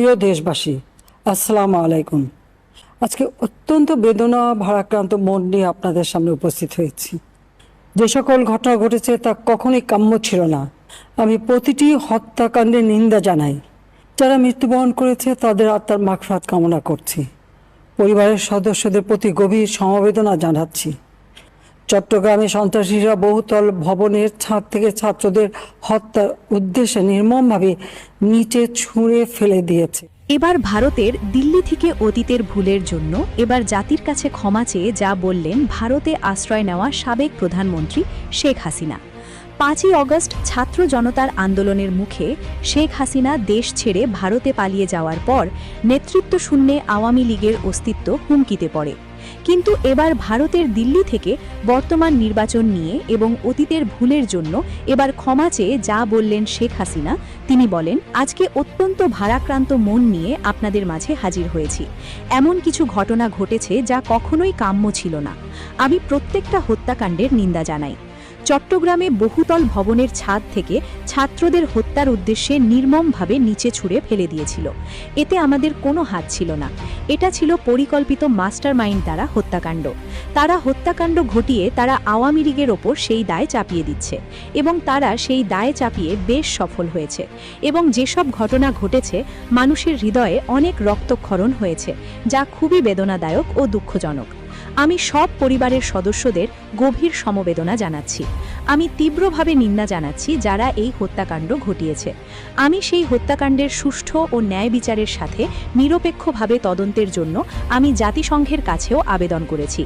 প্রিয় দেশবাসী, আসসালামু আলাইকুম। আজকে অত্যন্ত বেদনা ভারাক্রান্ত মন নিয়ে আপনাদের সামনে উপস্থিত হয়েছি। যে সকল ঘটনা ঘটেছে তা কখনোই কাম্য ছিল না। আমি প্রতিটি হত্যাকাণ্ডের নিন্দা জানাই। যারা মৃত্যুবরণ করেছে তাদের আত্মার মাগফিরাত কামনা করছি। পরিবারের সদস্যদের প্রতি গভীর সমবেদনা জানাচ্ছি। চট্টগ্রামে সন্ত্রাসীরা বহুতল ভবনের ছাদ থেকে ছাত্রদের হত্যার উদ্দেশ্যে নির্মমভাবে নিচে ছুঁড়ে ফেলে দিয়েছে। এবার ভারতের দিল্লি থেকে অতীতের ভুলের জন্য এবার জাতির কাছে ক্ষমা চেয়ে যা বললেন ভারতে আশ্রয় নেওয়া সাবেক প্রধানমন্ত্রী শেখ হাসিনা। 5ই অগস্ট ছাত্র জনতার আন্দোলনের মুখে শেখ হাসিনা দেশ ছেড়ে ভারতে পালিয়ে যাওয়ার পর নেতৃত্ব শূন্যে আওয়ামী লীগের অস্তিত্ব হুমকিতে পড়ে। কিন্তু এবার ভারতের দিল্লি থেকে বর্তমান নির্বাচন নিয়ে এবং অতীতের ভুলের জন্য এবার ক্ষমা চেয়ে যা বললেন শেখ হাসিনা, তিনি বলেন, আজকে অত্যন্ত ভারাক্রান্ত মন নিয়ে আপনাদের মাঝে হাজির হয়েছি। এমন কিছু ঘটনা ঘটেছে যা কখনোই কাম্য ছিল না। আমি প্রত্যেকটা হত্যাকাণ্ডের নিন্দা জানাই। চট্টগ্রামে বহুতল ভবনের ছাদ থেকে ছাত্রদের হত্যার উদ্দেশ্যে নির্মমভাবে নিচে ছুঁড়ে ফেলে দিয়েছিল। এতে আমাদের কোনো হাত ছিল না। এটা ছিল পরিকল্পিত মাস্টারমাইন্ড দ্বারা হত্যাকাণ্ড। তারা হত্যাকাণ্ড ঘটিয়ে তারা আওয়ামী লীগের ওপর সেই দায় চাপিয়ে দিচ্ছে এবং তারা সেই দায় চাপিয়ে বেশ সফল হয়েছে। এবং যেসব ঘটনা ঘটেছে মানুষের হৃদয়ে অনেক রক্তক্ষরণ হয়েছে, যা খুবই বেদনাদায়ক ও দুঃখজনক। আমি সব পরিবারের সদস্যদের গভীর সমবেদনা জানাচ্ছি। আমি তীব্রভাবে নিন্দা জানাচ্ছি যারা এই হত্যাকাণ্ড ঘটিয়েছে। আমি সেই হত্যাকাণ্ডের সুষ্ঠু ও ন্যায় বিচারের সাথে নিরপেক্ষভাবে তদন্তের জন্য আমি জাতিসংঘের কাছেও আবেদন করেছি।